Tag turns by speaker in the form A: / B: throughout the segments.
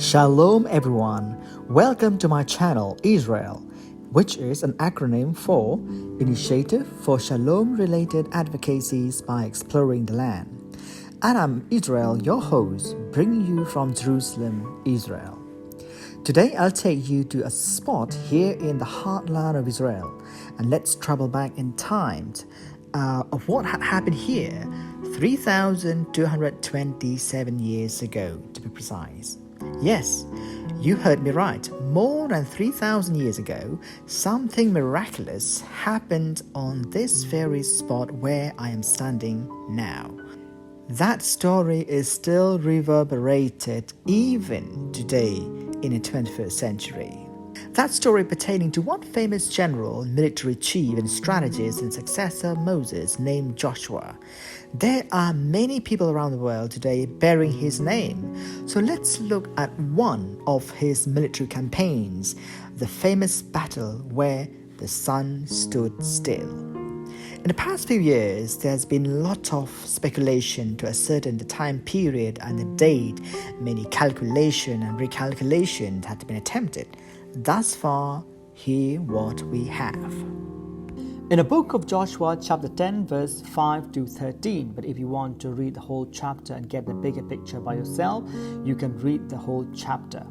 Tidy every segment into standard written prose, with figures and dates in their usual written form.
A: Shalom everyone, welcome to my channel Israel, which is an acronym for Initiative for Shalom Related Advocacies by Exploring the Land. And I'm Israel, your host, bringing you from Jerusalem, Israel. Today I'll take you to a spot here in the heartland of Israel, and let's travel back in time of what had happened here 3,227 years ago, to be precise. Yes, you heard me right. More than 3,000 years ago, something miraculous happened on this very spot where I am standing now. That story is still reverberated even today in the 21st century. That story pertaining to one famous general, military chief and strategist and successor of Moses named Joshua. There are many people around the world today bearing his name. So let's look at one of his military campaigns, the famous battle where the sun stood still. In the past few years, there's been a lot of speculation to ascertain the time period and the date. Many calculation and recalculation had been attempted. Thus far, hear what we have. In the book of Joshua, chapter 10, verse 5 to 13. But if you want to read the whole chapter and get the bigger picture by yourself, you can read the whole chapter.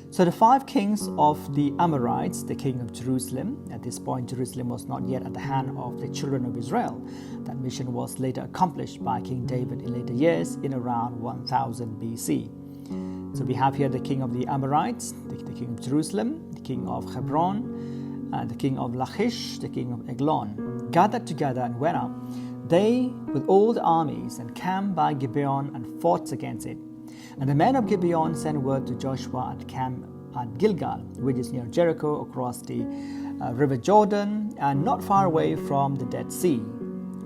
A: So the 5 kings of the Amorites, the king of Jerusalem, at this point Jerusalem was not yet at the hand of the children of Israel. That mission was later accomplished by King David in later years in around 1000 BC. So we have here the king of the Amorites, the king of Jerusalem, the king of Hebron, the king of Lachish, the king of Eglon, gathered together and went up, they with all the armies, and camped by Gibeon and fought against it. And the men of Gibeon sent word to Joshua at camp at Gilgal, which is near Jericho across the river Jordan and not far away from the Dead Sea,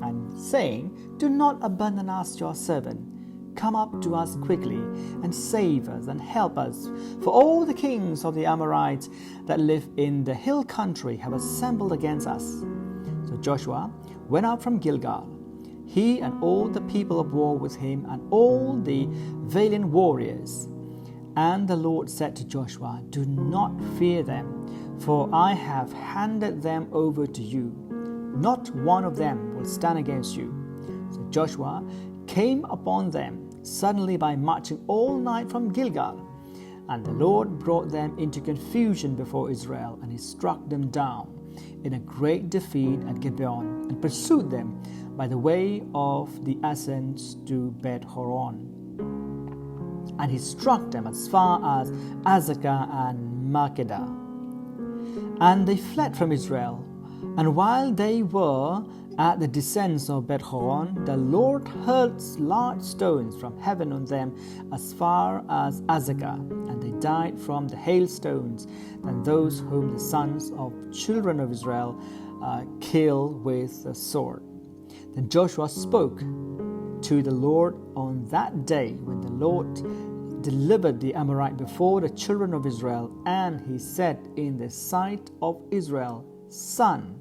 A: and saying, "Do not abandon us, your servant. Come up to us quickly and save us and help us, for all the kings of the Amorites that live in the hill country have assembled against us." So Joshua went out from Gilgal, he and all the people of war with him and all the valiant warriors. And the Lord said to Joshua, "Do not fear them, for I have handed them over to you. Not one of them will stand against you." So Joshua came upon them suddenly by marching all night from Gilgal. And the Lord brought them into confusion before Israel, and he struck them down in a great defeat at Gibeon, and pursued them by the way of the ascents to Beth-horon. And he struck them as far as Azekah and Makkedah. And they fled from Israel. And while they were at the descents of Beth-horon, the Lord hurled large stones from heaven on them as far as Azekah, and they died from the hailstones than those whom the sons of children of Israel kill with the sword. Then Joshua spoke to the Lord on that day when the Lord delivered the Amorite before the children of Israel, and he said in the sight of Israel, "Sun,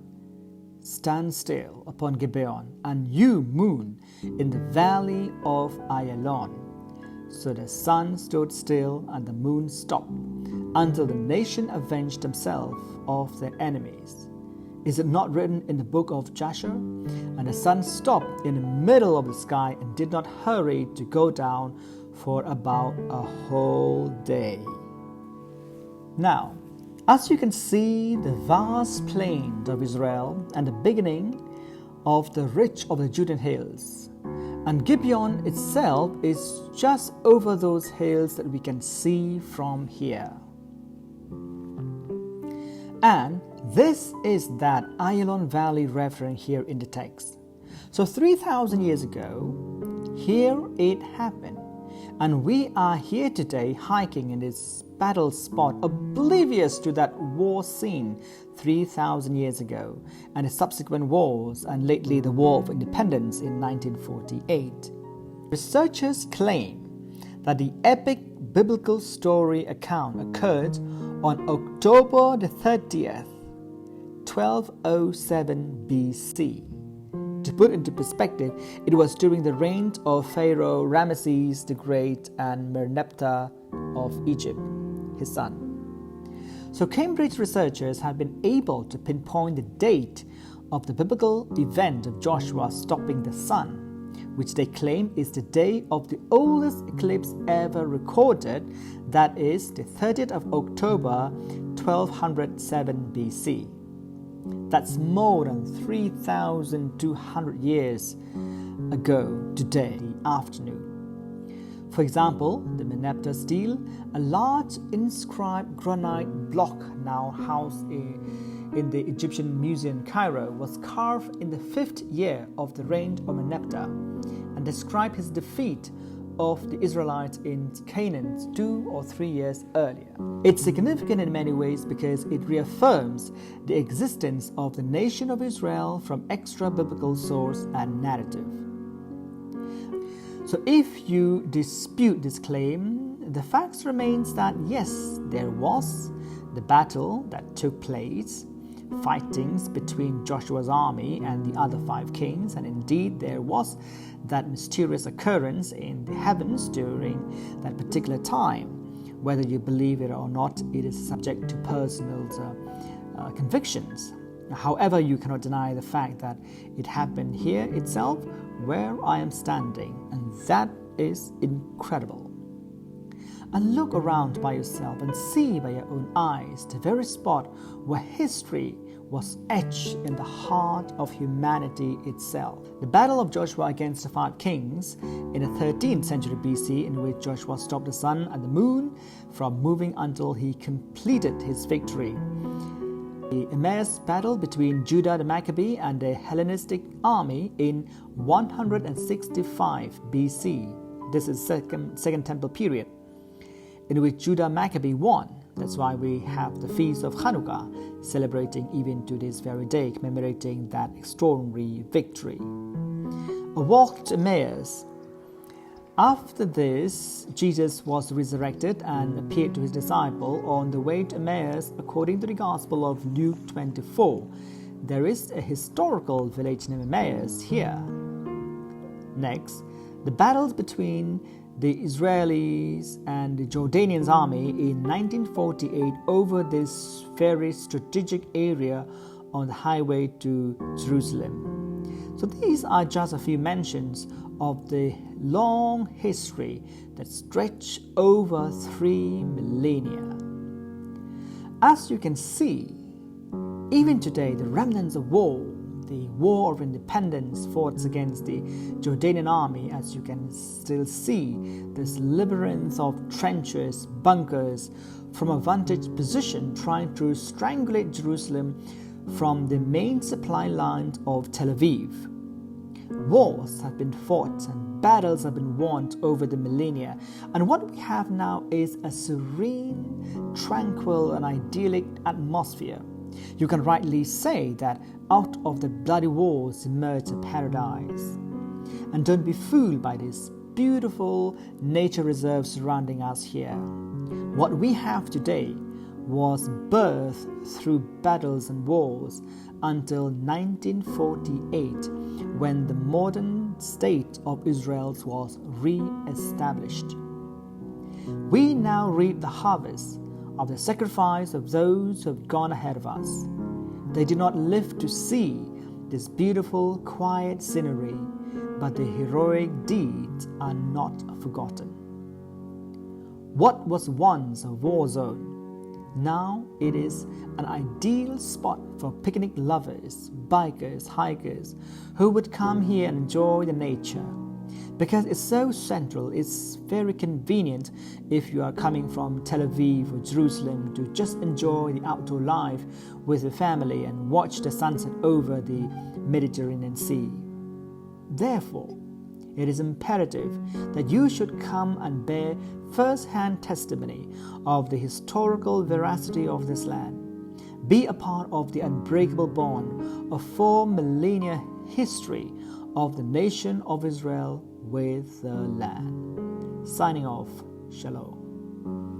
A: stand still upon Gibeon, and you, moon, in the valley of Ayalon." So the sun stood still and the moon stopped, until the nation avenged themselves of their enemies. Is it not written in the book of Jasher? And the sun stopped in the middle of the sky and did not hurry to go down for about a whole day. Now, as you can see, the vast plain of Israel and the beginning of the ridge of the Judean hills. And Gibeon itself is just over those hills that we can see from here. And this is that Ayalon Valley referring here in the text. So 3,000 years ago, here it happened. And we are here today hiking in this battle spot, oblivious to that war scene 3,000 years ago, and the subsequent wars, and lately the War of Independence in 1948. Researchers claim that the epic biblical story account occurred on October the 30th, 1207 BC. To put into perspective, it was during the reign of Pharaoh Ramesses the Great and Merneptah of Egypt, his son. So Cambridge researchers have been able to pinpoint the date of the biblical event of Joshua stopping the sun, which they claim is the day of the oldest eclipse ever recorded, that is the 30th of October 1207 BC. That's more than 3,200 years ago today afternoon. For example, the Menneptah stele, a large inscribed granite block now housed in the Egyptian Museum in Cairo, was carved in the 5th year of the reign of Menneptah and described his defeat of the Israelites in Canaan 2 or 3 years earlier. It's significant in many ways because it reaffirms the existence of the nation of Israel from extra-biblical source and narrative. So if you dispute this claim, the fact remains that yes, there was the battle that took place, fightings between Joshua's army and the other 5 kings, and indeed there was that mysterious occurrence in the heavens during that particular time. Whether you believe it or not, it is subject to personal convictions. However, you cannot deny the fact that it happened here itself, where I am standing, and that is incredible. And look around by yourself and see by your own eyes the very spot where history was etched in the heart of humanity itself. The battle of Joshua against the 5 kings in the 13th century BC, in which Joshua stopped the sun and the moon from moving until he completed his victory. The Emmaus battle between Judah the Maccabee and the Hellenistic army in 165 BC. This is second temple period, in which Judah Maccabee won. That's why we have the Feast of Hanukkah, celebrating even to this very day, commemorating that extraordinary victory. A walk to Emmaus. After this, Jesus was resurrected and appeared to his disciples on the way to Emmaus according to the Gospel of Luke 24. There is a historical village named Emmaus here. Next, the battles between the Israelis and the Jordanian army in 1948 over this very strategic area on the highway to Jerusalem. So these are just a few mentions of the long history that stretched over 3 millennia. As you can see, even today the remnants of war, the War of Independence fought against the Jordanian army, as you can still see this labyrinth of trenches, bunkers, from a vantage position trying to strangulate Jerusalem from the main supply lines of Tel Aviv. Wars have been fought and battles have been won over the millennia, and what we have now is a serene, tranquil and idyllic atmosphere. You can rightly say that out of the bloody wars emerged a paradise. And don't be fooled by this beautiful nature reserve surrounding us here. What we have today was birthed through battles and wars until 1948, when the modern state of Israel was re-established. We now reap the harvest of the sacrifice of those who have gone ahead of us. They did not live to see this beautiful, quiet scenery, but the heroic deeds are not forgotten. What was once a war zone, now it is an ideal spot for picnic lovers, bikers, hikers who would come here and enjoy the nature. Because it's so central, it's very convenient if you are coming from Tel Aviv or Jerusalem to just enjoy the outdoor life with the family and watch the sunset over the Mediterranean Sea. Therefore, it is imperative that you should come and bear first-hand testimony of the historical veracity of this land. Be a part of the unbreakable bond of 4 millennia history of the nation of Israel with the land. Signing off, Shalom.